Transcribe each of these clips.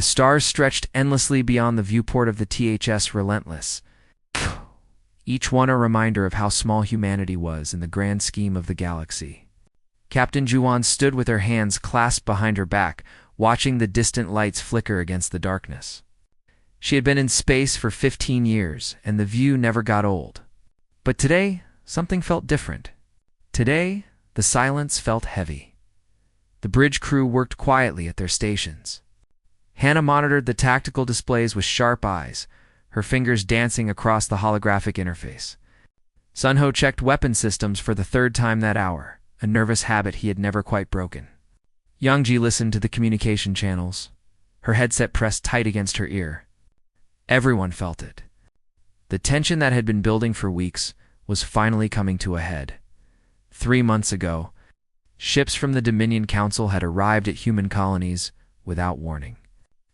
stars stretched endlessly beyond the viewport of the THS Relentless, each one a reminder of how small humanity was in the grand scheme of the galaxy. Captain Juan stood with her hands clasped behind her back, watching the distant lights flicker against the darkness. She had been in space for 15 years, and the view never got old. But today, something felt different. Today, the silence felt heavy. The bridge crew worked quietly at their stations. Hannah monitored the tactical displays with sharp eyes, her fingers dancing across the holographic interface. Sunho checked weapon systems for the third time that hour, a nervous habit he had never quite broken. Youngji listened to the communication channels, her headset pressed tight against her ear. Everyone felt it. The tension that had been building for weeks was finally coming to a head. 3 months ago, ships from the Dominion Council had arrived at human colonies without warning.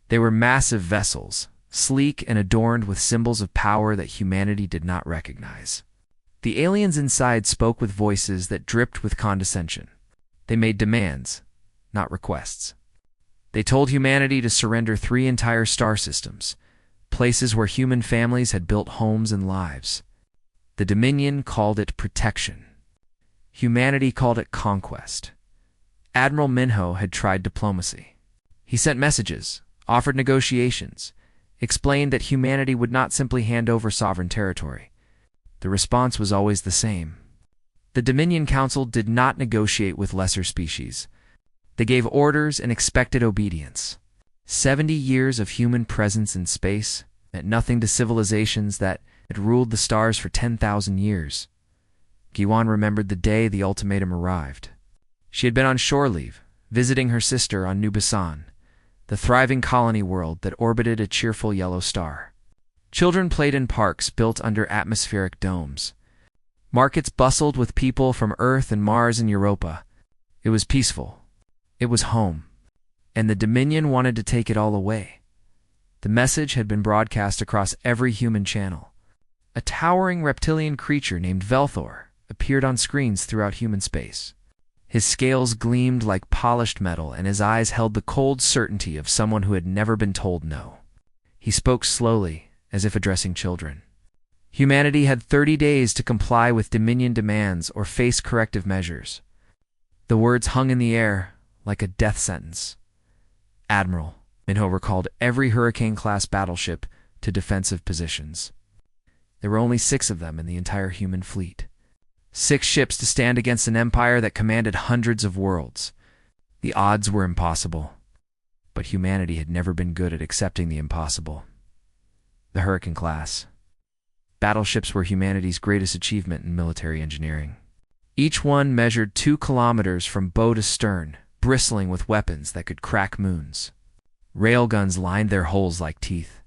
They were massive vessels, sleek and adorned with symbols of power that humanity did not recognize. The aliens inside spoke with voices that dripped with condescension. They made demands, not requests. They told humanity to surrender 3 entire star systems, places where human families had built homes and lives. The Dominion called it protection. Humanity called it conquest. Admiral Minho had tried diplomacy. He sent messages, offered negotiations, explained that humanity would not simply hand over sovereign territory. The response was always the same. The Dominion Council did not negotiate with lesser species. They gave orders and expected obedience. 70 years of human presence in space meant nothing to civilizations that had ruled the stars for 10,000 years. Giwan remembered the day the ultimatum arrived. She had been on shore leave, visiting her sister on New Basan, the thriving colony world that orbited a cheerful yellow star. Children played in parks built under atmospheric domes. Markets bustled with people from Earth and Mars and Europa. It was peaceful. It was home. And the Dominion wanted to take it all away. The message had been broadcast across every human channel. A towering reptilian creature named Velthor appeared on screens throughout human space. His scales gleamed like polished metal, and his eyes held the cold certainty of someone who had never been told no. He spoke slowly, as if addressing children. Humanity had 30 days to comply with Dominion demands or face corrective measures. The words hung in the air like a death sentence. Admiral, Minho recalled every Hurricane-class battleship to defensive positions. There were only 6 of them in the entire human fleet. 6 ships to stand against an empire that commanded hundreds of worlds. The odds were impossible. But humanity had never been good at accepting the impossible. The Hurricane class. Battleships were humanity's greatest achievement in military engineering. Each one measured 2 kilometers from bow to stern, bristling with weapons that could crack moons. Railguns lined their holes like teeth.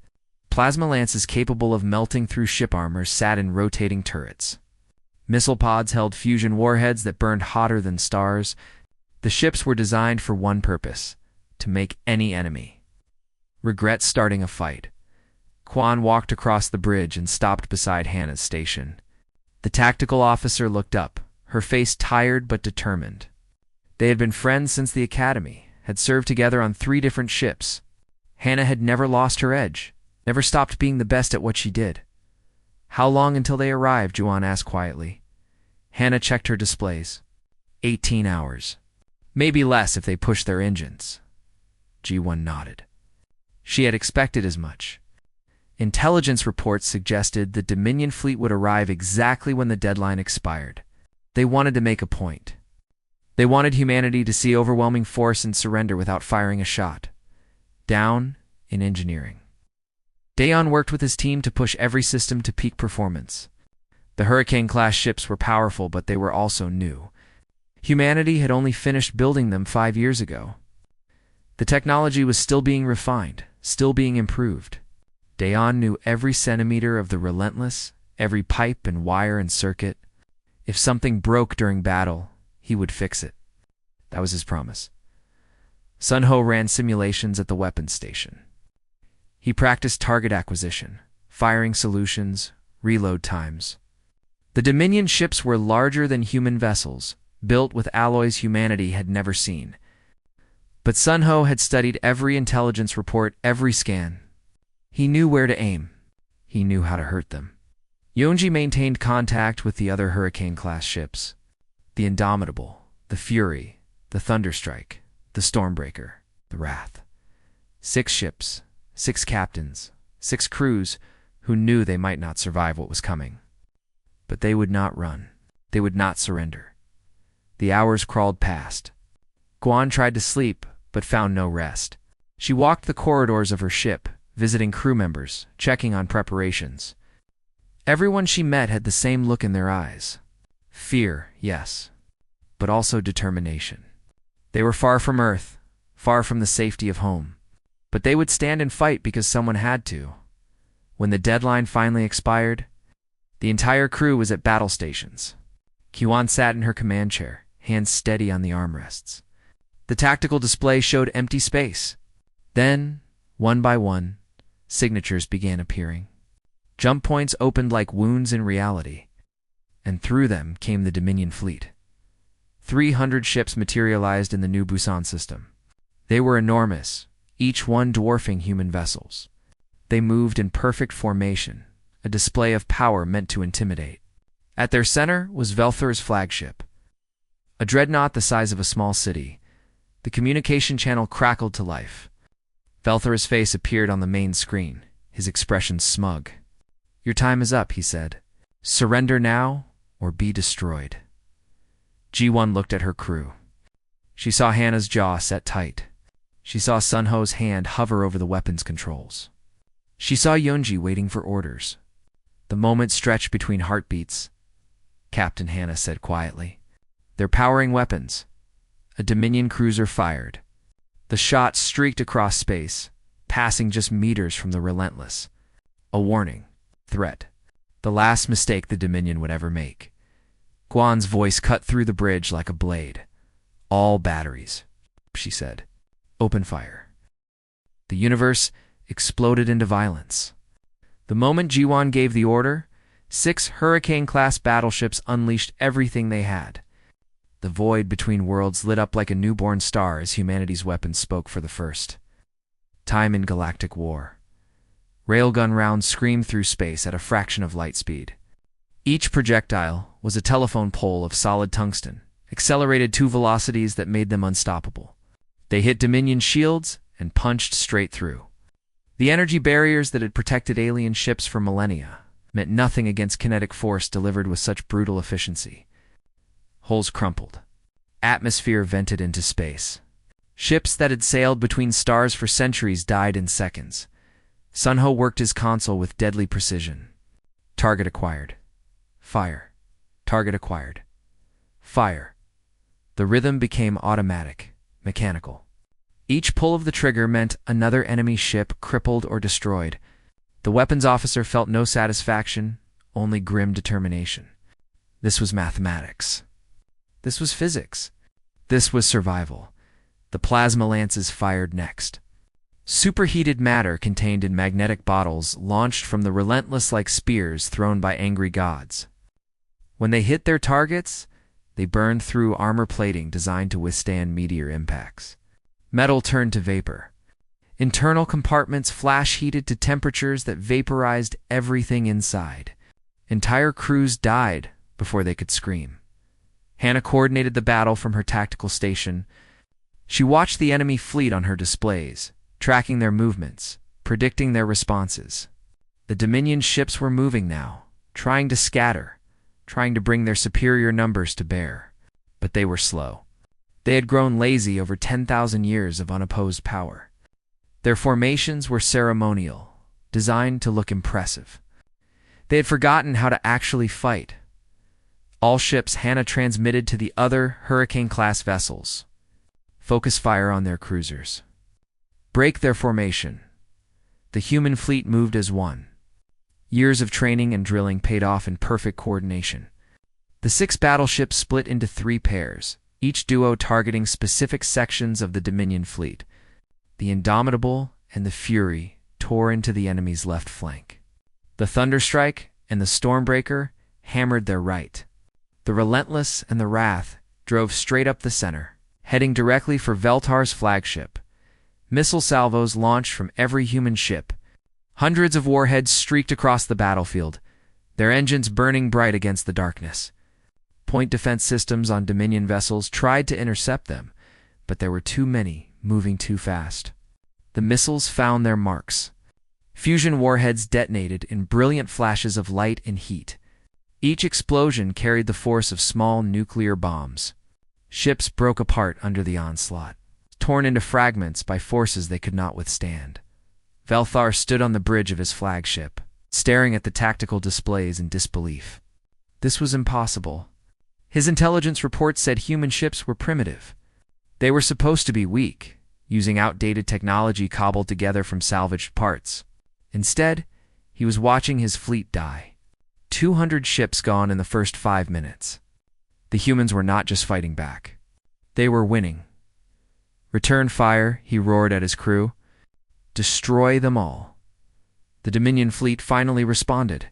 Plasma lances capable of melting through ship armor sat in rotating turrets. Missile pods held fusion warheads that burned hotter than stars. The ships were designed for one purpose: to make any enemy regret starting a fight. Quan walked across the bridge and stopped beside Hannah's station. The tactical officer looked up, her face tired but determined. They had been friends since the academy, had served together on 3 different ships. Hannah had never lost her edge, never stopped being the best at what she did. How long until they arrived? Juan asked quietly. Hannah checked her displays. 18 hours. Maybe less if they pushed their engines. G1 nodded. She had expected as much. Intelligence reports suggested the Dominion fleet would arrive exactly when the deadline expired. They wanted to make a point. They wanted humanity to see overwhelming force and surrender without firing a shot. Down in engineering. Dayon worked with his team to push every system to peak performance. The Hurricane-class ships were powerful, but they were also new. Humanity had only finished building them 5 years ago. The technology was still being refined, still being improved. Dayon knew every centimeter of the Relentless, every pipe and wire and circuit. If something broke during battle, he would fix it. That was his promise. Sunho ran simulations at the weapons station. He practiced target acquisition, firing solutions, reload times. The Dominion ships were larger than human vessels, built with alloys humanity had never seen. But Sun Ho had studied every intelligence report, every scan. He knew where to aim. He knew how to hurt them. Yonji maintained contact with the other Hurricane-class ships. The Indomitable, the Fury, the Thunderstrike, the Stormbreaker, the Wrath. 6 ships, 6 captains, 6 crews who knew they might not survive what was coming. But they would not run. They would not surrender. The hours crawled past. Guan tried to sleep, but found no rest. She walked the corridors of her ship, visiting crew members, checking on preparations. Everyone she met had the same look in their eyes. Fear, yes, but also determination. They were far from Earth, far from the safety of home. But they would stand and fight because someone had to. When the deadline finally expired, the entire crew was at battle stations. Qiwan sat in her command chair, hands steady on the armrests. The tactical display showed empty space. Then, one by one, signatures began appearing. Jump points opened like wounds in reality, and through them came the Dominion fleet. 300 ships materialized in the new Busan system. They were enormous, each one dwarfing human vessels. They moved in perfect formation, a display of power meant to intimidate. At their center was Velthur's flagship. A dreadnought the size of a small city, the communication channel crackled to life. Velthur's face appeared on the main screen, his expression smug. "Your time is up," he said. "Surrender now, or be destroyed." Ji-won looked at her crew. She saw Hannah's jaw set tight. She saw Sun Ho's hand hover over the weapons controls. She saw Yonji waiting for orders. The moment stretched between heartbeats. "Captain," Hannah said quietly. "They're powering weapons." A Dominion cruiser fired. The shot streaked across space, passing just meters from the Relentless. A warning. Threat. The last mistake the Dominion would ever make. Guan's voice cut through the bridge like a blade. "All batteries," she said. "Open fire." The universe exploded into violence. The moment Ji-won gave the order, 6 Hurricane-class battleships unleashed everything they had. The void between worlds lit up like a newborn star as humanity's weapons spoke for the first time in Galactic War. Railgun rounds screamed through space at a fraction of light speed. Each projectile was a telephone pole of solid tungsten, accelerated to velocities that made them unstoppable. They hit Dominion shields and punched straight through. The energy barriers that had protected alien ships for millennia meant nothing against kinetic force delivered with such brutal efficiency. Hulls crumpled. Atmosphere vented into space. Ships that had sailed between stars for centuries died in seconds. Sun Ho worked his console with deadly precision. Target acquired. Fire. Target acquired. Fire. The rhythm became automatic, mechanical. Each pull of the trigger meant another enemy ship crippled or destroyed. The weapons officer felt no satisfaction, only grim determination. This was mathematics. This was physics. This was survival. The plasma lances fired next. Superheated matter contained in magnetic bottles launched from the Relentless like spears thrown by angry gods. When they hit their targets, they burned through armor plating designed to withstand meteor impacts. Metal turned to vapor. Internal compartments flash-heated to temperatures that vaporized everything inside. Entire crews died before they could scream. Hannah coordinated the battle from her tactical station. She watched the enemy fleet on her displays, tracking their movements, predicting their responses. The Dominion ships were moving now, trying to scatter, trying to bring their superior numbers to bear. But they were slow. They had grown lazy over 10,000 years of unopposed power. Their formations were ceremonial, designed to look impressive. They had forgotten how to actually fight. All ships Hannah transmitted to the other Hurricane-class vessels. Focus fire on their cruisers. Break their formation. The human fleet moved as one. Years of training and drilling paid off in perfect coordination. The 6 battleships split into 3 pairs, each duo targeting specific sections of the Dominion fleet. The Indomitable and the Fury tore into the enemy's left flank. The Thunderstrike and the Stormbreaker hammered their right. The Relentless and the Wrath drove straight up the center, heading directly for Veltar's flagship. Missile salvos launched from every human ship. Hundreds of warheads streaked across the battlefield, their engines burning bright against the darkness. Point defense systems on Dominion vessels tried to intercept them, but there were too many, moving too fast. The missiles found their marks. Fusion warheads detonated in brilliant flashes of light and heat. Each explosion carried the force of small nuclear bombs. Ships broke apart under the onslaught, torn into fragments by forces they could not withstand. Velthar stood on the bridge of his flagship, staring at the tactical displays in disbelief. This was impossible. His intelligence reports said human ships were primitive. They were supposed to be weak, using outdated technology cobbled together from salvaged parts. Instead, he was watching his fleet die. 200 ships gone in the first 5 minutes. The humans were not just fighting back. They were winning. "Return fire," he roared at his crew. "Destroy them all." The Dominion fleet finally responded.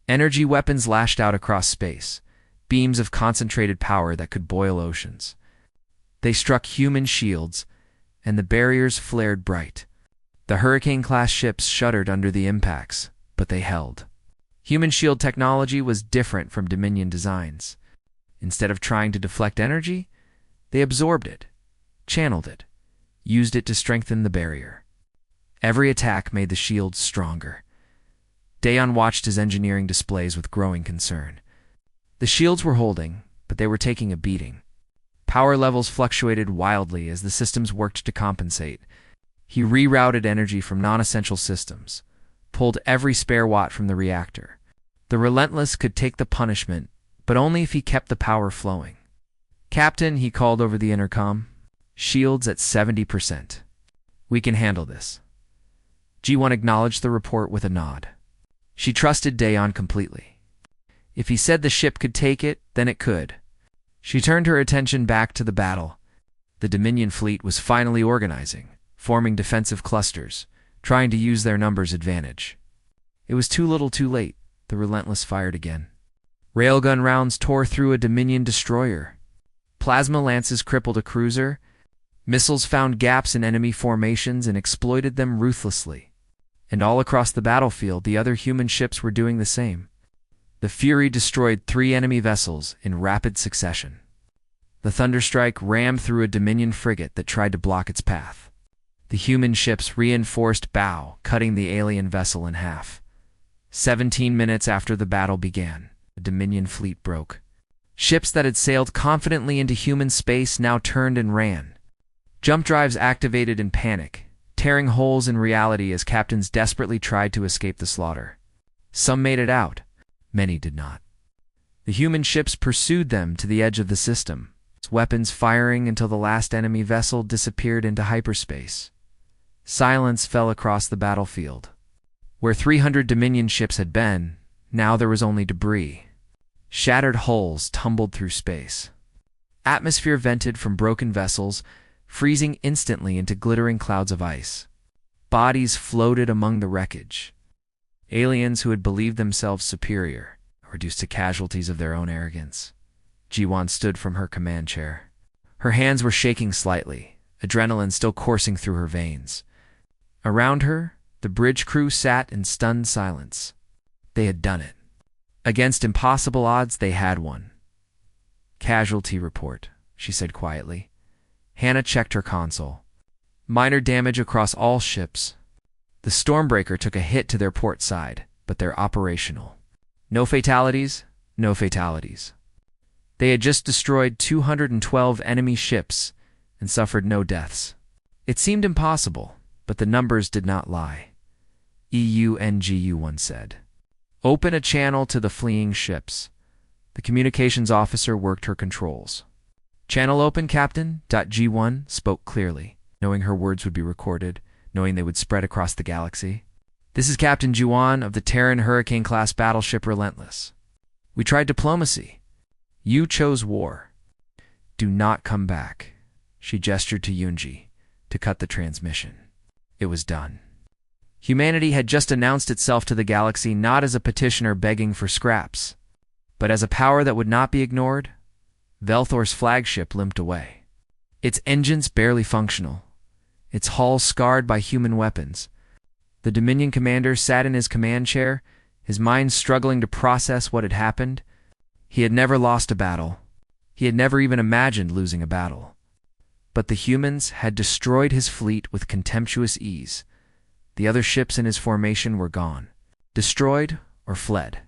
Energy weapons lashed out across space, beams of concentrated power that could boil oceans. They struck human shields, and the barriers flared bright. The Hurricane-class ships shuddered under the impacts, but they held. Human shield technology was different from Dominion designs. Instead of trying to deflect energy, they absorbed it, channeled it, used it to strengthen the barrier. Every attack made the shields stronger. Dayon watched his engineering displays with growing concern. The shields were holding, but they were taking a beating. Power levels fluctuated wildly as the systems worked to compensate. He rerouted energy from non-essential systems, pulled every spare watt from the reactor. The Relentless could take the punishment, but only if he kept the power flowing. "Captain," he called over the intercom, "shields at 70%. We can handle this." G1 acknowledged the report with a nod. She trusted Dayon completely. If he said the ship could take it, then it could. She turned her attention back to the battle. The Dominion fleet was finally organizing, forming defensive clusters, trying to use their numbers' advantage. It was too little too late. The Relentless fired again. Railgun rounds tore through a Dominion destroyer. Plasma lances crippled a cruiser. Missiles found gaps in enemy formations and exploited them ruthlessly. And all across the battlefield, the other human ships were doing the same. The Fury destroyed 3 enemy vessels in rapid succession. The Thunderstrike rammed through a Dominion frigate that tried to block its path. The human ships reinforced bow, cutting the alien vessel in half. 17 minutes after the battle began, the Dominion fleet broke. Ships that had sailed confidently into human space now turned and ran. Jump drives activated in panic, tearing holes in reality as captains desperately tried to escape the slaughter. Some made it out. Many did not. The human ships pursued them to the edge of the system, weapons firing until the last enemy vessel disappeared into hyperspace. Silence fell across the battlefield. Where 300 Dominion ships had been, now there was only debris. Shattered hulls tumbled through space. Atmosphere vented from broken vessels, freezing instantly into glittering clouds of ice. Bodies floated among the wreckage. Aliens who had believed themselves superior, reduced to casualties of their own arrogance. Jiwan stood from her command chair. Her hands were shaking slightly, adrenaline still coursing through her veins. Around her, the bridge crew sat in stunned silence. They had done it. Against impossible odds, they had won. "Casualty report," she said quietly. Hannah checked her console. "Minor damage across all ships. The Stormbreaker took a hit to their port side, but they're operational. No fatalities, no fatalities." They had just destroyed 212 enemy ships and suffered no deaths. It seemed impossible, but the numbers did not lie. EUNGU1 said. "Open a channel to the fleeing ships." The communications officer worked her controls. "Channel open, Captain." G1 spoke clearly, knowing her words would be recorded, knowing they would spread across the galaxy. "This is Captain Juan of the Terran Hurricane-class battleship Relentless. We tried diplomacy. You chose war. Do not come back." She gestured to Yunji to cut the transmission. It was done. Humanity had just announced itself to the galaxy not as a petitioner begging for scraps, but as a power that would not be ignored. Velthor's flagship limped away. its engines barely functional, its hull scarred by human weapons. The Dominion commander sat in his command chair, his mind struggling to process what had happened. He had never lost a battle. He had never even imagined losing a battle. But the humans had destroyed his fleet with contemptuous ease. The other ships in his formation were gone, destroyed or fled.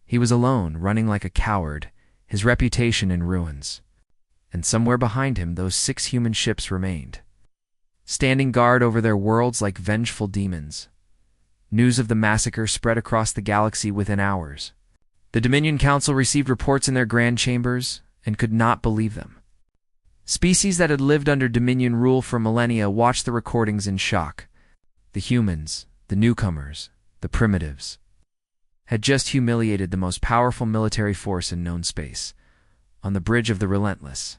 He was alone, running like a coward, his reputation in ruins. And somewhere behind him, those 6 human ships remained, standing guard over their worlds like vengeful demons. News of the massacre spread across the galaxy within hours. The Dominion Council received reports in their grand chambers and could not believe them. Species that had lived under Dominion rule for millennia watched the recordings in shock. The humans, the newcomers, the primitives, had just humiliated the most powerful military force in known space, on the bridge of the Relentless.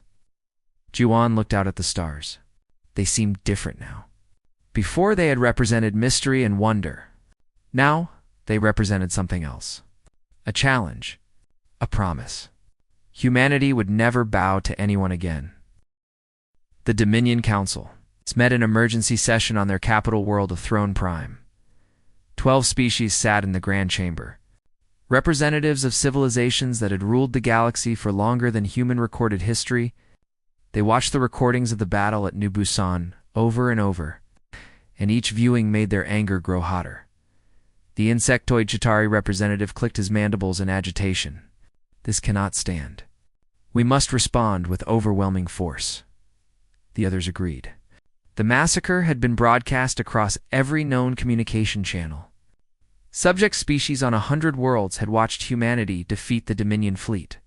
Juan looked out at the stars. They seemed different now. Before they had represented mystery and wonder. Now they represented something else. A challenge. A promise. Humanity would never bow to anyone again. The Dominion Council met in emergency session on their capital world of Throne Prime. 12 species sat in the Grand Chamber. Representatives of civilizations that had ruled the galaxy for longer than human recorded history. They watched the recordings of the battle at New Busan over and over, and each viewing made their anger grow hotter. The insectoid Chitauri representative clicked his mandibles in agitation. This cannot stand. We must respond with overwhelming force. The others agreed. The massacre had been broadcast across every known communication channel. Subject species on 100 worlds had watched humanity defeat the Dominion fleet.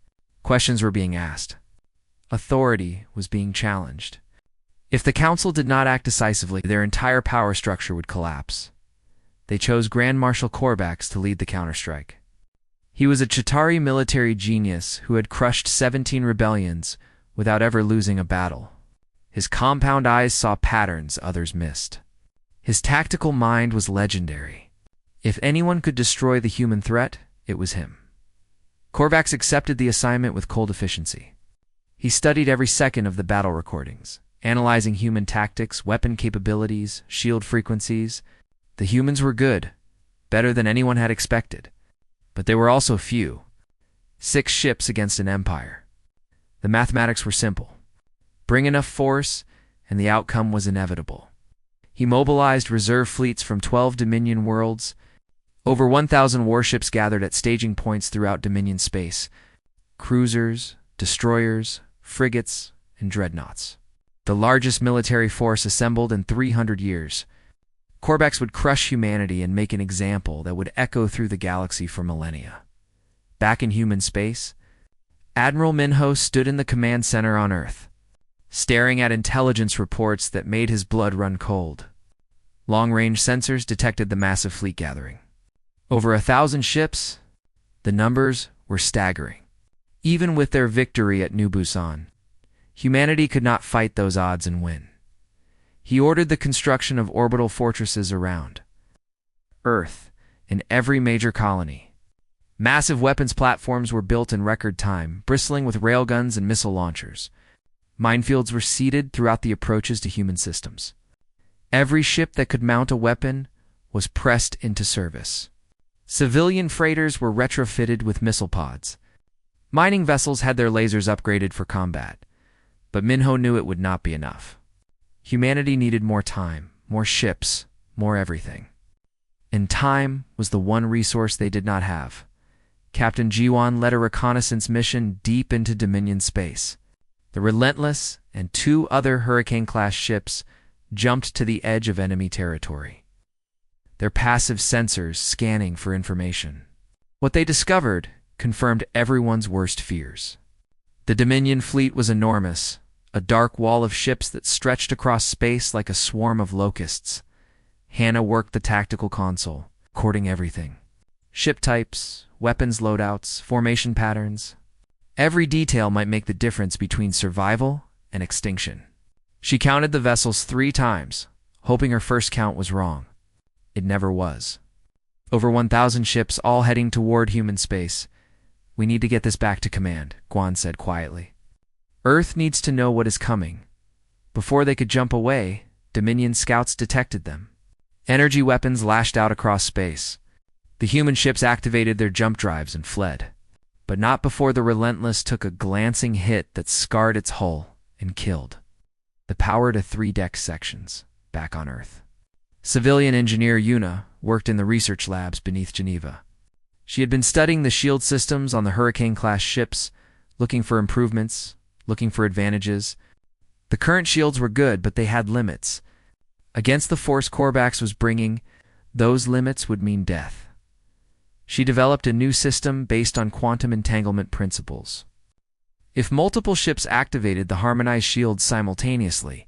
Questions were being asked. Authority was being challenged. If the Council did not act decisively, their entire power structure would collapse. They chose Grand Marshal Korvax to lead the counterstrike. He was a Chitauri military genius who had crushed 17 rebellions without ever losing a battle. His compound eyes saw patterns others missed. His tactical mind was legendary. If anyone could destroy the human threat, it was him. Korvax accepted the assignment with cold efficiency. He studied every second of the battle recordings, analyzing human tactics, weapon capabilities, shield frequencies. The humans were good, better than anyone had expected. But they were also few. 6 ships against an empire. The mathematics were simple. Bring enough force, and the outcome was inevitable. He mobilized reserve fleets from 12 Dominion worlds. Over 1,000 warships gathered at staging points throughout Dominion space. Cruisers, destroyers, frigates, and dreadnoughts. The largest military force assembled in 300 years. Korvax would crush humanity and make an example that would echo through the galaxy for millennia. Back in human space, Admiral Minho stood in the command center on Earth, staring at intelligence reports that made his blood run cold. Long-range sensors detected the massive fleet gathering. Over 1,000 ships, the numbers were staggering. Even with their victory at New Busan, humanity could not fight those odds and win. He ordered the construction of orbital fortresses around Earth in every major colony. Massive weapons platforms were built in record time, bristling with railguns and missile launchers. Minefields were seeded throughout the approaches to human systems. Every ship that could mount a weapon was pressed into service. Civilian freighters were retrofitted with missile pods. Mining vessels had their lasers upgraded for combat, but Minho knew it would not be enough. Humanity needed more time, more ships, more everything. And time was the one resource they did not have. Captain Jiwan led a reconnaissance mission deep into Dominion space. The Relentless and 2 other Hurricane-class ships jumped to the edge of enemy territory, their passive sensors scanning for information. What they discovered confirmed everyone's worst fears. The Dominion fleet was enormous, a dark wall of ships that stretched across space like a swarm of locusts. Hannah worked the tactical console, recording everything. Ship types, weapons loadouts, formation patterns. Every detail might make the difference between survival and extinction. She counted the vessels 3 times, hoping her first count was wrong. It never was. Over 1,000 ships all heading toward human space. We need to get this back to command, Guan said quietly. Earth needs to know what is coming. Before they could jump away, Dominion scouts detected them. Energy weapons lashed out across space. The human ships activated their jump drives and fled. But not before the Relentless took a glancing hit that scarred its hull and killed the power to 3 deck sections back on Earth. Civilian engineer Una worked in the research labs beneath Geneva. She had been studying the shield systems on the Hurricane-class ships, looking for improvements, looking for advantages. The current shields were good, but they had limits. Against the force Korvax was bringing, those limits would mean death. She developed a new system based on quantum entanglement principles. If multiple ships activated the harmonized shields simultaneously,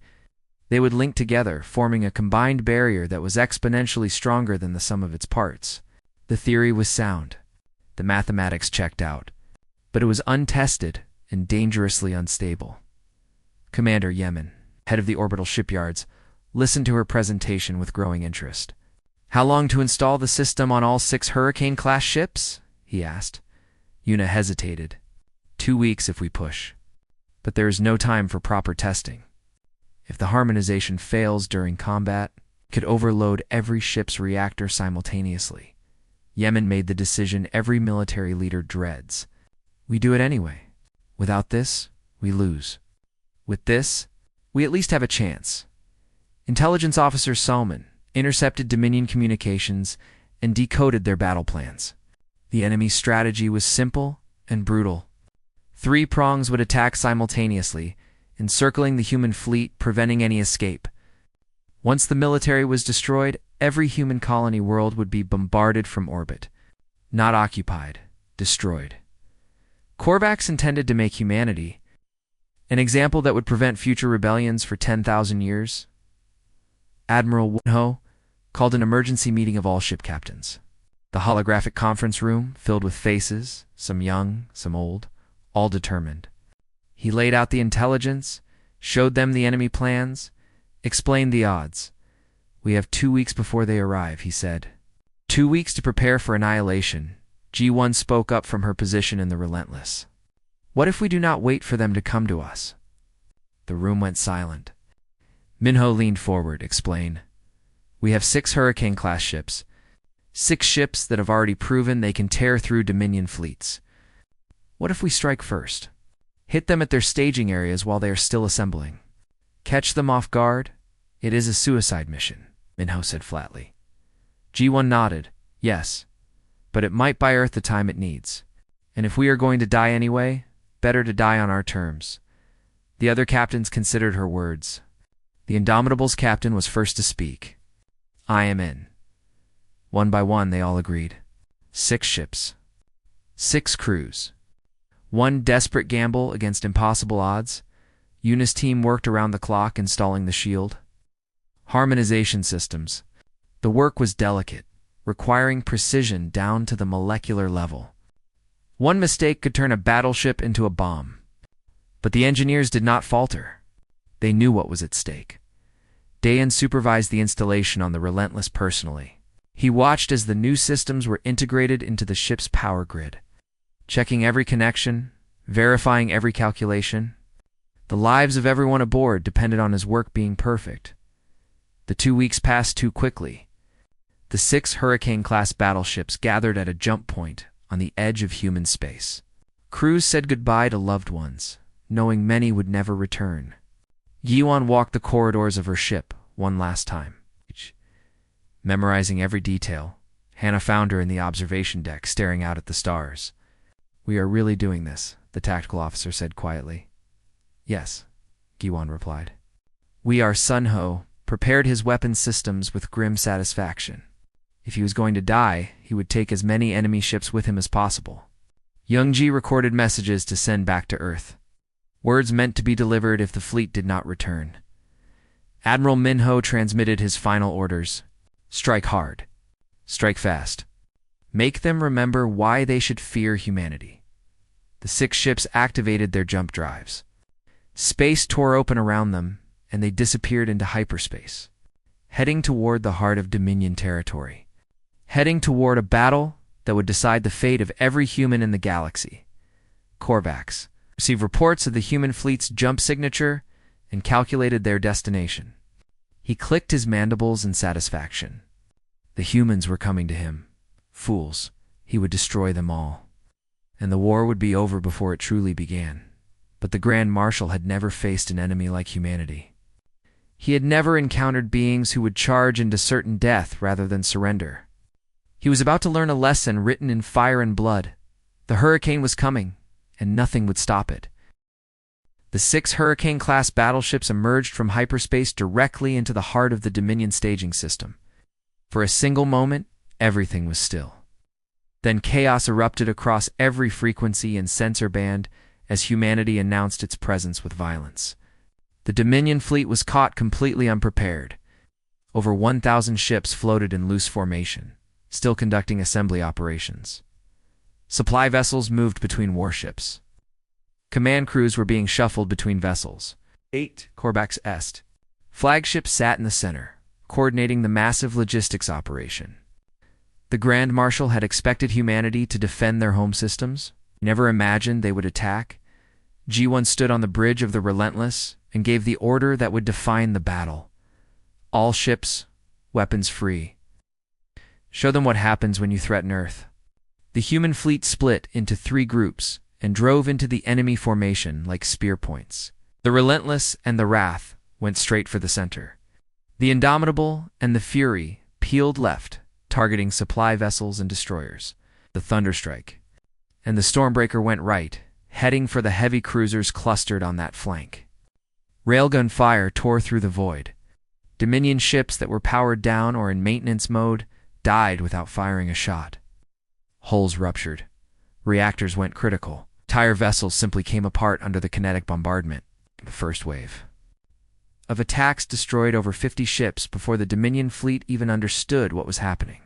they would link together, forming a combined barrier that was exponentially stronger than the sum of its parts. The theory was sound. The mathematics checked out. But it was untested and dangerously unstable. Commander Yemen, head of the orbital shipyards, listened to her presentation with growing interest. "How long to install the system on all 6 Hurricane-class ships?" he asked. Una hesitated. 2 weeks if we push. But there is no time for proper testing. If the harmonization fails during combat, it could overload every ship's reactor simultaneously. Yemen made the decision every military leader dreads. We do it anyway. Without this, we lose. With this, we at least have a chance. Intelligence Officer Salman intercepted Dominion communications and decoded their battle plans. The enemy's strategy was simple and brutal. 3 prongs would attack simultaneously, encircling the human fleet, preventing any escape. Once the military was destroyed, every human colony world would be bombarded from orbit. Not occupied, destroyed. Korvax intended to make humanity an example that would prevent future rebellions for 10,000 years. Admiral Wunho called an emergency meeting of all ship captains. The holographic conference room filled with faces, some young, some old, all determined. He laid out the intelligence, showed them the enemy plans, explained the odds. "We have 2 weeks before they arrive," he said. 2 weeks to prepare for annihilation. G1 spoke up from her position in the Relentless. "What if we do not wait for them to come to us?" The room went silent. Minho leaned forward, explained. "We have 6 Hurricane-class ships. 6 ships that have already proven they can tear through Dominion fleets. What if we strike first? Hit them at their staging areas while they are still assembling. Catch them off guard? It is a suicide mission," Minho said flatly. G1 nodded. "Yes, but it might buy Earth the time it needs. And if we are going to die anyway, better to die on our terms." The other captains considered her words. The Indomitable's captain was first to speak. "I am in." One by one, they all agreed. 6 ships. 6 crews. One desperate gamble against impossible odds. Una's team worked around the clock installing the shield. Harmonization systems. The work was delicate, requiring precision down to the molecular level. One mistake could turn a battleship into a bomb. But the engineers did not falter. They knew what was at stake. Dayan supervised the installation on the Relentless personally. He watched as the new systems were integrated into the ship's power grid, checking every connection, verifying every calculation. The lives of everyone aboard depended on his work being perfect. The 2 weeks passed too quickly. The 6 Hurricane-class battleships gathered at a jump point on the edge of human space. Crews said goodbye to loved ones, knowing many would never return. Yiwan walked the corridors of her ship one last time. Memorizing every detail, Hannah found her in the observation deck staring out at the stars. "We are really doing this," the tactical officer said quietly. "Yes," Giwan replied. "We are." Sunho prepared his weapon systems with grim satisfaction. If he was going to die, he would take as many enemy ships with him as possible. Youngji recorded messages to send back to Earth. Words meant to be delivered if the fleet did not return. Admiral Minho transmitted his final orders. Strike hard. Strike fast. Make them remember why they should fear humanity. The 6 ships activated their jump drives. Space tore open around them, and they disappeared into hyperspace, heading toward the heart of Dominion territory, heading toward a battle that would decide the fate of every human in the galaxy. Korvax received reports of the human fleet's jump signature and calculated their destination. He clicked his mandibles in satisfaction. The humans were coming to him. Fools. He would destroy them all. And the war would be over before it truly began. But the Grand Marshal had never faced an enemy like humanity. He had never encountered beings who would charge into certain death rather than surrender. He was about to learn a lesson written in fire and blood. The hurricane was coming, and nothing would stop it. The 6 Hurricane-class battleships emerged from hyperspace directly into the heart of the Dominion staging system. For a single moment, everything was still. Then chaos erupted across every frequency and sensor band as humanity announced its presence with violence. The Dominion fleet was caught completely unprepared. Over 1,000 ships floated in loose formation, still conducting assembly operations. Supply vessels moved between warships. Command crews were being shuffled between vessels. 8 Corvax Est. Flagships sat in the center, coordinating the massive logistics operation. The Grand Marshal had expected humanity to defend their home systems, never imagined they would attack. G1 stood on the bridge of the Relentless and gave the order that would define the battle. All ships, weapons free. Show them what happens when you threaten Earth. The human fleet split into 3 groups and drove into the enemy formation like spear points. The Relentless and the Wrath went straight for the center. The Indomitable and the Fury peeled left, targeting supply vessels and destroyers. The Thunderstrike and the Stormbreaker went right, heading for the heavy cruisers clustered on that flank. Railgun fire tore through the void. Dominion ships that were powered down or in maintenance mode died without firing a shot. Hulls ruptured. Reactors went critical. Entire vessels simply came apart under the kinetic bombardment. The first wave of attacks destroyed over 50 ships before the Dominion fleet even understood what was happening.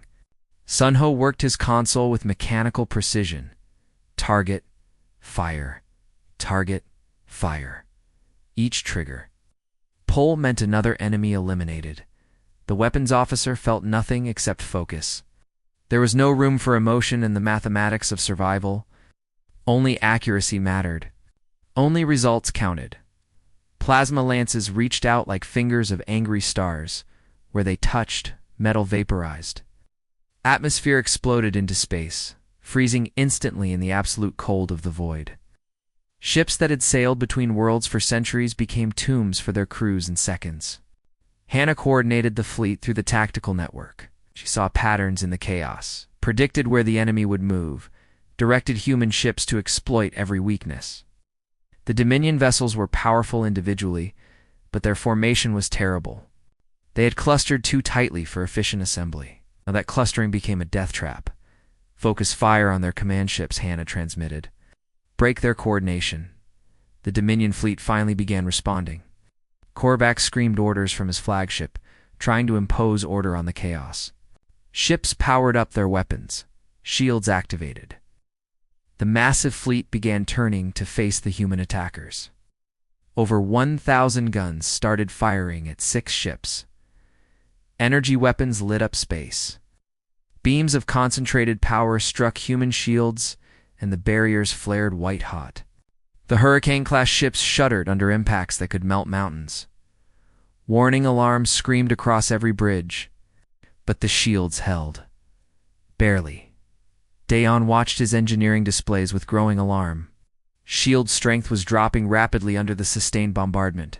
Sun Ho worked his console with mechanical precision. Target, fire, target, fire. Each trigger. Pull meant another enemy eliminated. The weapons officer felt nothing except focus. There was no room for emotion in the mathematics of survival. Only accuracy mattered. Only results counted. Plasma lances reached out like fingers of angry stars. Where they touched, metal vaporized. Atmosphere exploded into space, freezing instantly in the absolute cold of the void. Ships that had sailed between worlds for centuries became tombs for their crews in seconds. Hannah coordinated the fleet through the tactical network. She saw patterns in the chaos, predicted where the enemy would move, directed human ships to exploit every weakness. The Dominion vessels were powerful individually, but their formation was terrible. They had clustered too tightly for efficient assembly. Now that clustering became a death trap. Focus fire on their command ships, Hannah transmitted. Break their coordination. The Dominion fleet finally began responding. Korvac screamed orders from his flagship, trying to impose order on the chaos. Ships powered up their weapons. Shields activated. The massive fleet began turning to face the human attackers. Over 1,000 guns started firing at 6 ships. Energy weapons lit up space. Beams of concentrated power struck human shields, and the barriers flared white-hot. The Hurricane-class ships shuddered under impacts that could melt mountains. Warning alarms screamed across every bridge, but the shields held. Barely. Dayon watched his engineering displays with growing alarm. Shield strength was dropping rapidly under the sustained bombardment.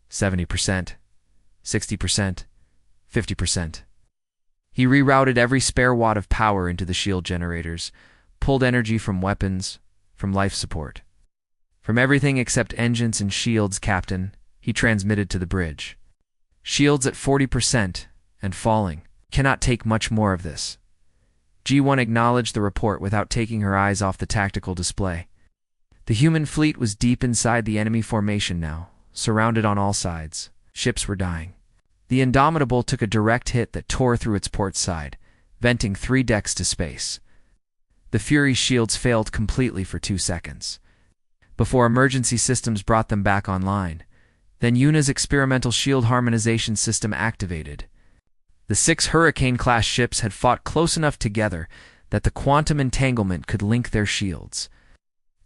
70%, 60%, 50%. He rerouted every spare watt of power into the shield generators, pulled energy from weapons, from life support. From everything except engines and shields, Captain, he transmitted to the bridge. Shields at 40% and falling. Cannot take much more of this. G1 acknowledged the report without taking her eyes off the tactical display. The human fleet was deep inside the enemy formation now, surrounded on all sides. Ships were dying. The Indomitable took a direct hit that tore through its port side, venting 3 decks to space. The Fury's shields failed completely for 2 seconds, before emergency systems brought them back online. Then Yuna's experimental shield harmonization system activated. The 6 Hurricane-class ships had fought close enough together that the quantum entanglement could link their shields.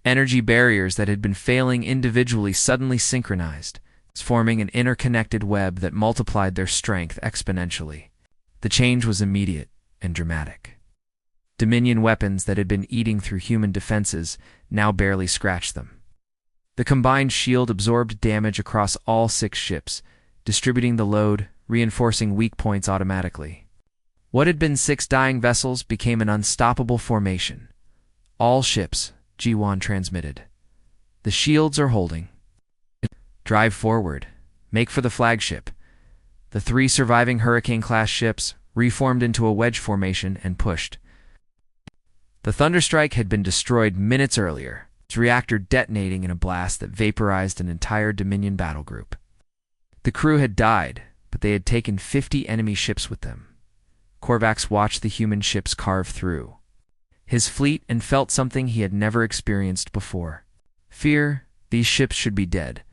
Energy barriers that had been failing individually suddenly synchronized, forming an interconnected web that multiplied their strength exponentially. The change was immediate and dramatic. Dominion weapons that had been eating through human defenses now barely scratched them. The combined shield absorbed damage across all 6 ships, distributing the load, reinforcing weak points automatically. What had been 6 dying vessels became an unstoppable formation. All ships, G1 transmitted. The shields are holding. Drive forward. Make for the flagship. The 3 surviving Hurricane-class ships reformed into a wedge formation and pushed. The Thunderstrike had been destroyed minutes earlier, its reactor detonating in a blast that vaporized an entire Dominion battle group. The crew had died, but they had taken 50 enemy ships with them. Korvax watched the human ships carve through his fleet and felt something he had never experienced before. Fear. These ships should be dead.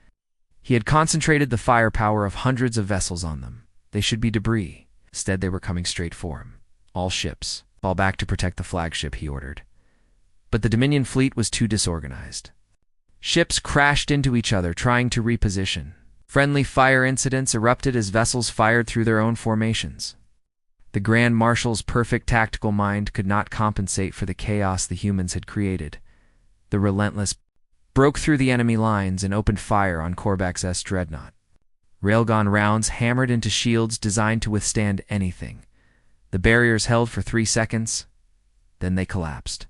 He had concentrated the firepower of hundreds of vessels on them. They should be debris. Instead, they were coming straight for him. All ships, fall back to protect the flagship, he ordered. But the Dominion fleet was too disorganized. Ships crashed into each other, trying to reposition. Friendly fire incidents erupted as vessels fired through their own formations. The Grand Marshal's perfect tactical mind could not compensate for the chaos the humans had created. The Relentless broke through the enemy lines and opened fire on Korvax's dreadnought. Railgun rounds hammered into shields designed to withstand anything. The barriers held for 3 seconds, then they collapsed.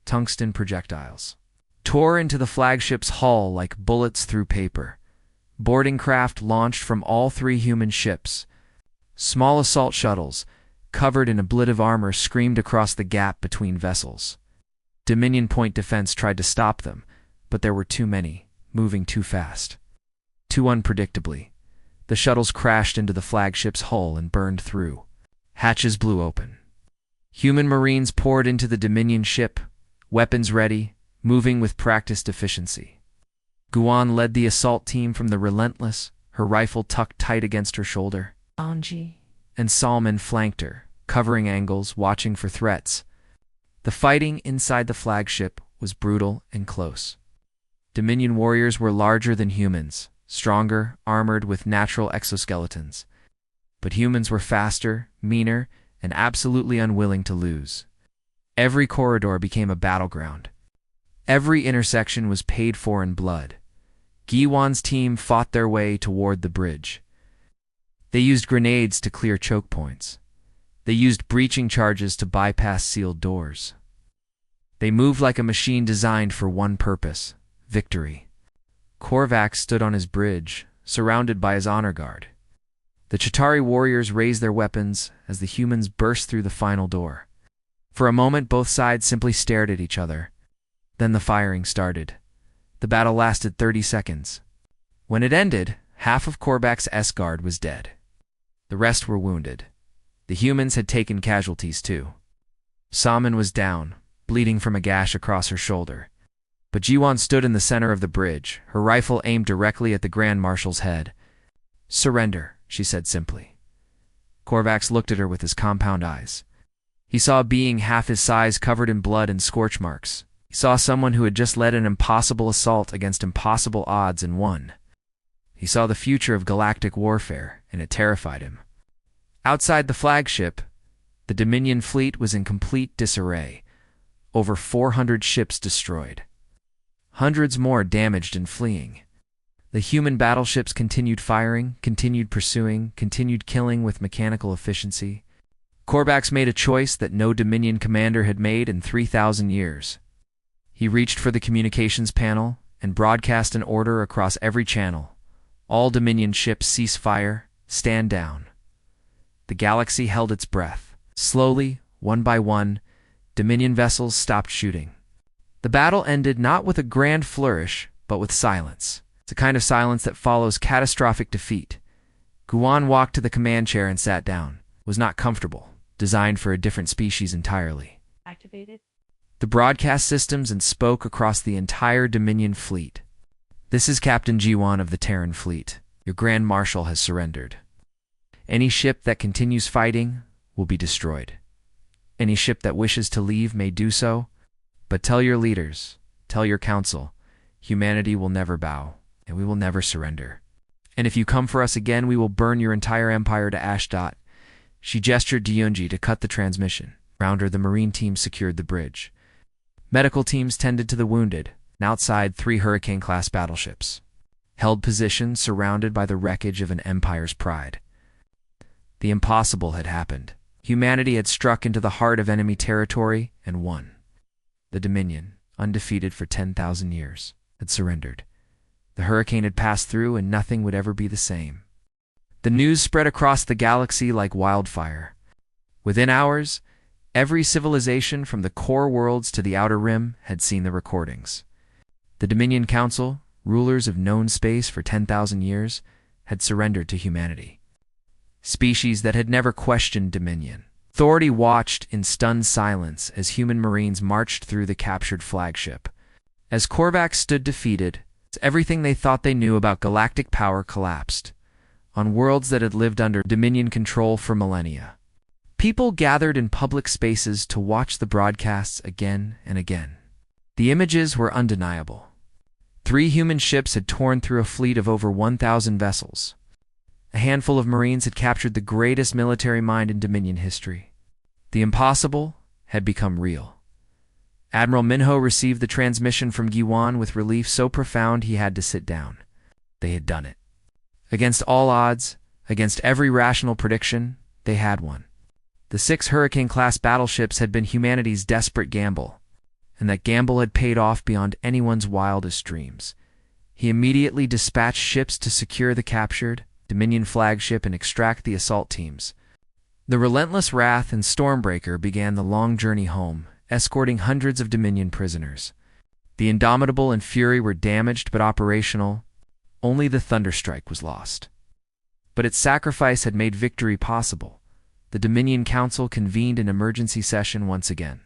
Tungsten projectiles tore into the flagship's hull like bullets through paper. Boarding craft launched from all 3 human ships. Small assault shuttles, covered in ablative armor, screamed across the gap between vessels. Dominion point defense tried to stop them, but there were too many, moving too fast. Too unpredictably, the shuttles crashed into the flagship's hull and burned through. Hatches blew open. Human Marines poured into the Dominion ship, weapons ready, moving with practiced efficiency. Guan led the assault team from the Relentless, her rifle tucked tight against her shoulder. And Salman flanked her, covering angles, watching for threats. The fighting inside the flagship was brutal and close. Dominion warriors were larger than humans, stronger, armored with natural exoskeletons. But humans were faster, meaner, and absolutely unwilling to lose. Every corridor became a battleground. Every intersection was paid for in blood. Giwan's team fought their way toward the bridge. They used grenades to clear choke points. They used breaching charges to bypass sealed doors. They moved like a machine designed for one purpose: victory. Korvax stood on his bridge, surrounded by his honor guard. The Chitauri warriors raised their weapons as the humans burst through the final door. For a moment, both sides simply stared at each other. Then the firing started. The battle lasted 30 seconds. When it ended, half of Korvax's guard was dead. The rest were wounded. The humans had taken casualties too. Salman was down, bleeding from a gash across her shoulder. But Jiwan stood in the center of the bridge, her rifle aimed directly at the Grand Marshal's head. "Surrender," she said simply. Korvax looked at her with his compound eyes. He saw a being half his size covered in blood and scorch marks. He saw someone who had just led an impossible assault against impossible odds and won. He saw the future of galactic warfare, and it terrified him. Outside the flagship, the Dominion fleet was in complete disarray. Over 400 ships destroyed. Hundreds more damaged and fleeing. The human battleships continued firing, continued pursuing, continued killing with mechanical efficiency. Korvax made a choice that no Dominion commander had made in 3,000 years. He reached for the communications panel and broadcast an order across every channel. All Dominion ships cease fire, stand down. The galaxy held its breath. Slowly, one by one, Dominion vessels stopped shooting. The battle ended not with a grand flourish, but with silence. It's a kind of silence that follows catastrophic defeat. Guan walked to the command chair and sat down. It was not comfortable, designed for a different species entirely. Activated. The broadcast systems and spoke across the entire Dominion fleet. "This is Captain G1 of the Terran fleet. Your Grand Marshal has surrendered. Any ship that continues fighting will be destroyed. Any ship that wishes to leave may do so, but tell your leaders, tell your council, humanity will never bow, and we will never surrender. And if you come for us again, we will burn your entire empire to ash. She gestured to Yunji to cut the transmission. Around her, the Marine team secured the bridge. Medical teams tended to the wounded, and outside 3 Hurricane-class battleships held position surrounded by the wreckage of an empire's pride. The impossible had happened. Humanity had struck into the heart of enemy territory and won. The Dominion, undefeated for 10,000 years, had surrendered. The hurricane had passed through and nothing would ever be the same. The news spread across the galaxy like wildfire. Within hours, every civilization from the core worlds to the outer rim had seen the recordings. The Dominion Council, rulers of known space for 10,000 years, had surrendered to humanity. Species that had never questioned dominion. Authority watched in stunned silence as human Marines marched through the captured flagship. As Korvax stood defeated, everything they thought they knew about galactic power collapsed. On worlds that had lived under Dominion control for millennia, people gathered in public spaces to watch the broadcasts again and again. The images were undeniable. 3 human ships had torn through a fleet of over 1,000 vessels. A handful of Marines had captured the greatest military mind in Dominion history. The impossible had become real. Admiral Minho received the transmission from Giwan with relief so profound he had to sit down. They had done it. Against all odds, against every rational prediction, they had won. The 6 Hurricane-class battleships had been humanity's desperate gamble, and that gamble had paid off beyond anyone's wildest dreams. He immediately dispatched ships to secure the captured Dominion flagship and extract the assault teams. The relentless Wrath and Stormbreaker began the long journey home, escorting hundreds of Dominion prisoners. The Indomitable and Fury were damaged but operational. Only the Thunderstrike was lost. But its sacrifice had made victory possible. The Dominion Council convened an emergency session once again.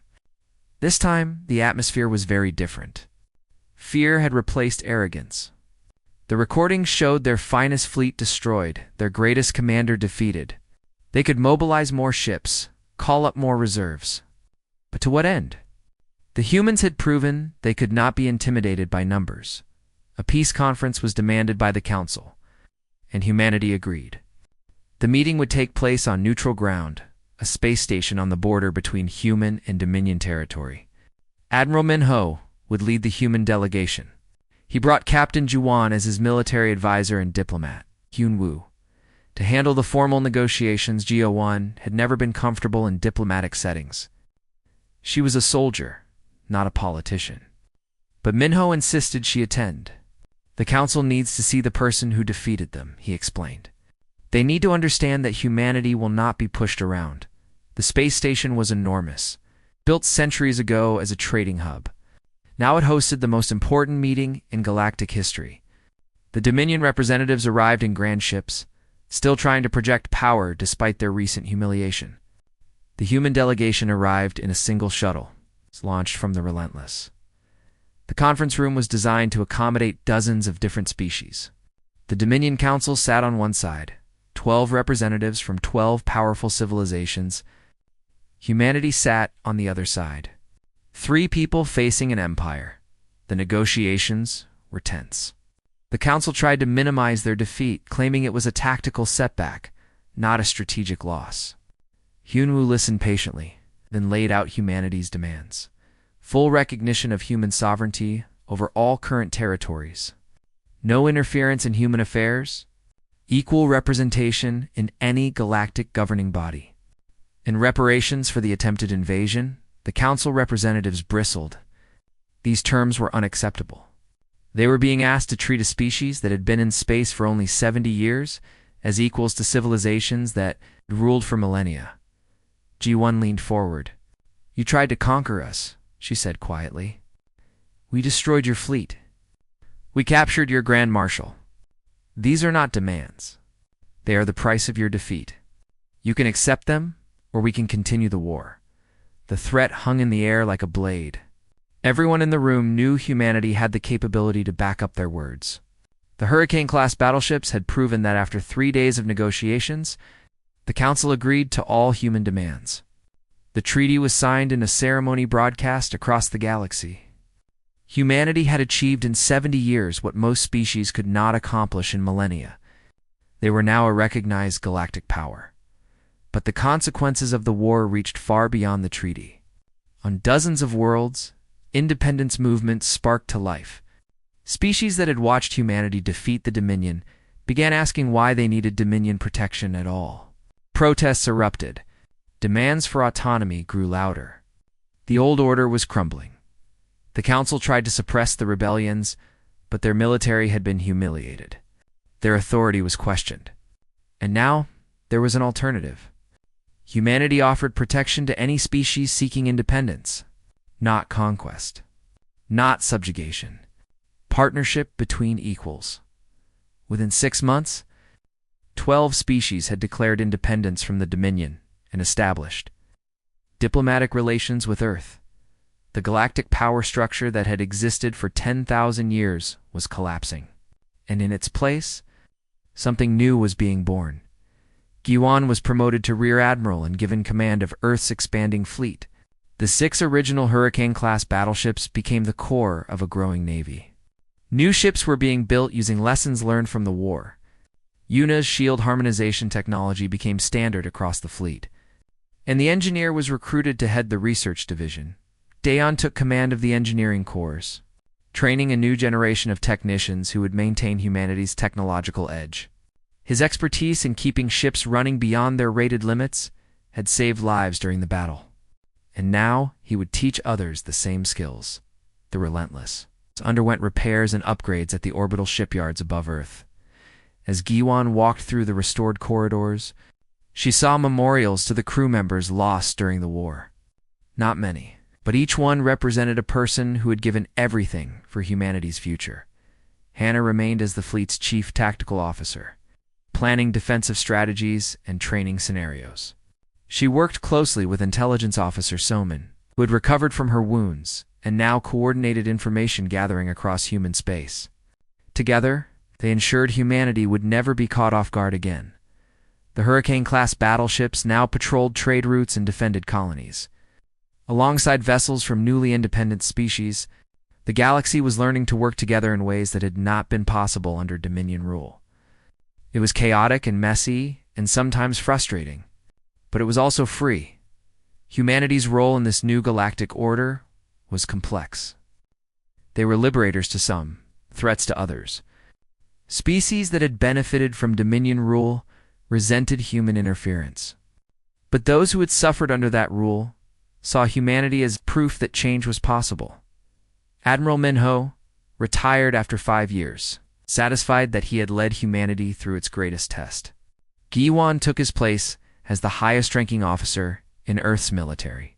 This time, the atmosphere was very different. Fear had replaced arrogance. The recordings showed their finest fleet destroyed, their greatest commander defeated. They could mobilize more ships, call up more reserves. But to what end? The humans had proven they could not be intimidated by numbers. A peace conference was demanded by the Council, and humanity agreed. The meeting would take place on neutral ground, a space station on the border between human and Dominion territory. Admiral Minho would lead the human delegation. He brought Captain Juwan as his military advisor and diplomat, Hyun Woo. To handle the formal negotiations, Geo-1 had never been comfortable in diplomatic settings. She was a soldier, not a politician. But Minho insisted she attend. The Council needs to see the person who defeated them, he explained. They need to understand that humanity will not be pushed around. The space station was enormous, built centuries ago as a trading hub. Now it hosted the most important meeting in galactic history. The Dominion representatives arrived in grand ships, still trying to project power despite their recent humiliation. The human delegation arrived in a single shuttle, launched from the Relentless. The conference room was designed to accommodate dozens of different species. The Dominion Council sat on one side, 12 representatives from 12 powerful civilizations. Humanity sat on the other side. 3 people facing an empire. The negotiations were tense. The Council tried to minimize their defeat, claiming it was a tactical setback, not a strategic loss. Hyunwoo listened patiently, then laid out humanity's demands. Full recognition of human sovereignty over all current territories. No interference in human affairs. Equal representation in any galactic governing body. In reparations for the attempted invasion, the Council representatives bristled. These terms were unacceptable. They were being asked to treat a species that had been in space for only 70 years as equals to civilizations that had ruled for millennia. G1 leaned forward. "You tried to conquer us," she said quietly. "We destroyed your fleet. We captured your Grand Marshal. These are not demands. They are the price of your defeat. You can accept them, or we can continue the war." The threat hung in the air like a blade. Everyone in the room knew humanity had the capability to back up their words. The Hurricane-class battleships had proven that after 3 days of negotiations, the Council agreed to all human demands. The treaty was signed in a ceremony broadcast across the galaxy. Humanity had achieved in 70 years what most species could not accomplish in millennia. They were now a recognized galactic power. But the consequences of the war reached far beyond the treaty. On dozens of worlds, independence movements sparked to life. Species that had watched humanity defeat the Dominion began asking why they needed Dominion protection at all. Protests erupted. Demands for autonomy grew louder. The old order was crumbling. The Council tried to suppress the rebellions, but their military had been humiliated. Their authority was questioned. And now, there was an alternative. Humanity offered protection to any species seeking independence, not conquest, not subjugation. Partnership between equals. Within 6 months, 12 species had declared independence from the Dominion and established diplomatic relations with Earth. The galactic power structure that had existed for 10,000 years was collapsing. And in its place, something new was being born. Giwan was promoted to Rear Admiral and given command of Earth's expanding fleet. The 6 original Hurricane-class battleships became the core of a growing navy. New ships were being built using lessons learned from the war. Yuna's shield harmonization technology became standard across the fleet. And the engineer was recruited to head the research division. Daeon took command of the engineering corps, training a new generation of technicians who would maintain humanity's technological edge. His expertise in keeping ships running beyond their rated limits had saved lives during the battle. And now he would teach others the same skills. The Relentless underwent repairs and upgrades at the orbital shipyards above Earth. As Giwan walked through the restored corridors, she saw memorials to the crew members lost during the war. Not many, but each one represented a person who had given everything for humanity's future. Hannah remained as the fleet's chief tactical officer, planning defensive strategies and training scenarios. She worked closely with intelligence officer Soman, who had recovered from her wounds and now coordinated information gathering across human space. Together, they ensured humanity would never be caught off guard again. The Hurricane-class battleships now patrolled trade routes and defended colonies. Alongside vessels from newly independent species, the galaxy was learning to work together in ways that had not been possible under Dominion rule. It was chaotic and messy, and sometimes frustrating, but it was also free. Humanity's role in this new galactic order was complex. They were liberators to some, threats to others. Species that had benefited from Dominion rule resented human interference. But those who had suffered under that rule saw humanity as proof that change was possible. Admiral Minho retired after 5 years, satisfied that he had led humanity through its greatest test. Giwan took his place as the highest-ranking officer in Earth's military.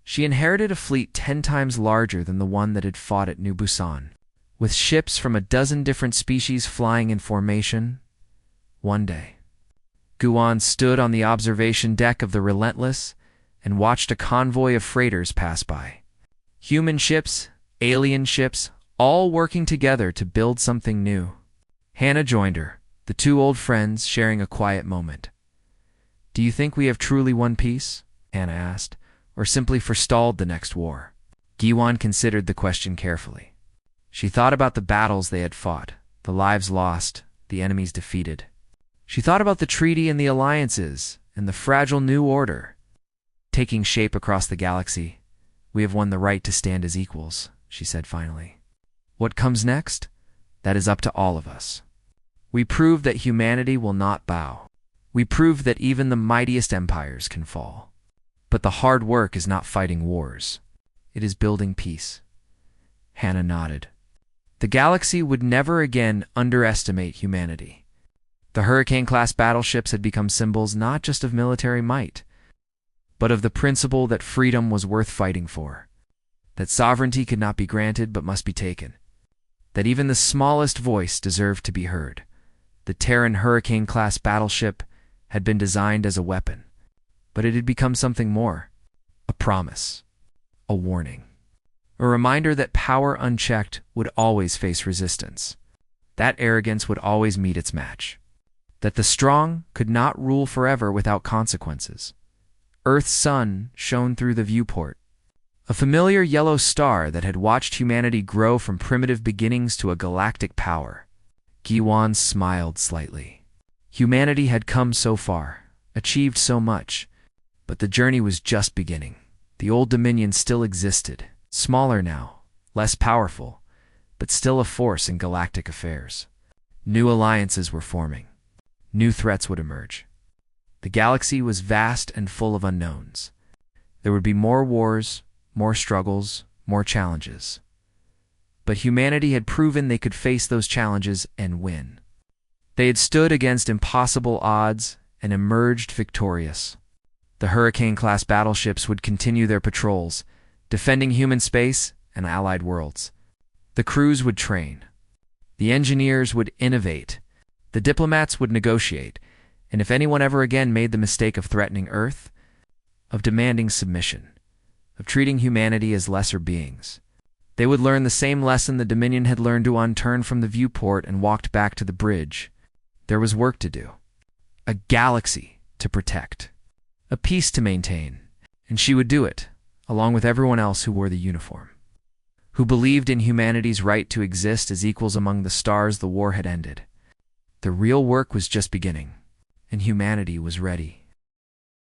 She inherited a fleet 10 times larger than the one that had fought at New Busan, with ships from a dozen different species flying in formation. One day, Giwan stood on the observation deck of the Relentless and watched a convoy of freighters pass by. Human ships, alien ships, all working together to build something new. Hannah joined her, the 2 old friends sharing a quiet moment. "Do you think we have truly won peace?" Hannah asked, "or simply forestalled the next war?" Giwan considered the question carefully. She thought about the battles they had fought, the lives lost, the enemies defeated. She thought about the treaty and the alliances, and the fragile new order. Taking shape across the galaxy, "We have won the right to stand as equals," she said finally. "What comes next? That is up to all of us. We proved that humanity will not bow. We proved that even the mightiest empires can fall. But the hard work is not fighting wars. It is building peace." Hannah nodded. The galaxy would never again underestimate humanity. The Hurricane-class battleships had become symbols not just of military might, but of the principle that freedom was worth fighting for, that sovereignty could not be granted but must be taken, that even the smallest voice deserved to be heard. The Terran Hurricane-class battleship had been designed as a weapon, but it had become something more: a promise, a warning, a reminder that power unchecked would always face resistance, that arrogance would always meet its match, that the strong could not rule forever without consequences. Earth's sun shone through the viewport, A familiar yellow star that had watched humanity grow from primitive beginnings to a galactic power. Giwan smiled slightly. Humanity had come so far, achieved so much, but the journey was just beginning. The old Dominion still existed, smaller now, less powerful, but still a force in galactic affairs. New alliances were forming. New threats would emerge. The galaxy was vast and full of unknowns. There would be more wars, more struggles, more challenges. But humanity had proven they could face those challenges and win. They had stood against impossible odds and emerged victorious. The Hurricane-class battleships would continue their patrols, defending human space and allied worlds. The crews would train. The engineers would innovate. The diplomats would negotiate. And if anyone ever again made the mistake of threatening Earth, of demanding submission, of treating humanity as lesser beings, they would learn the same lesson the Dominion had learned to unturned from the viewport and walked back to the bridge. There was work to do. A galaxy to protect. A peace to maintain. And she would do it, along with everyone else who wore the uniform, who believed in humanity's right to exist as equals among the stars the war had ended. The real work was just beginning, and humanity was ready.